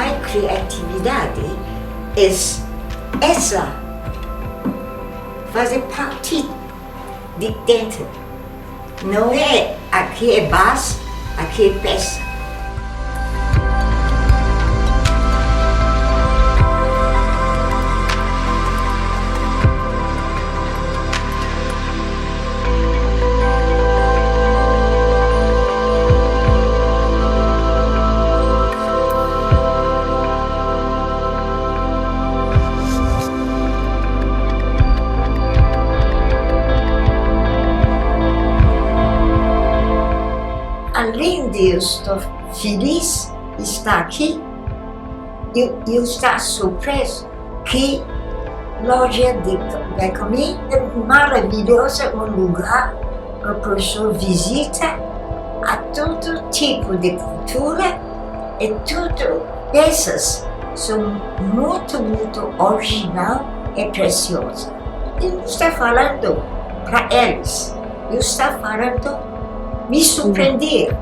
minha criatividade é essa, fazer parte de dentro. Não é aqui é base, aqui é peça. Além de eu estar feliz de estar aqui, eu estou surpreso que loja de comida é maravilhosa, um lugar para a pessoa visita a todo tipo de cultura e tudo essas são muito original e preciosa. Eu não estou falando para eles, eu estou falando me surpreender.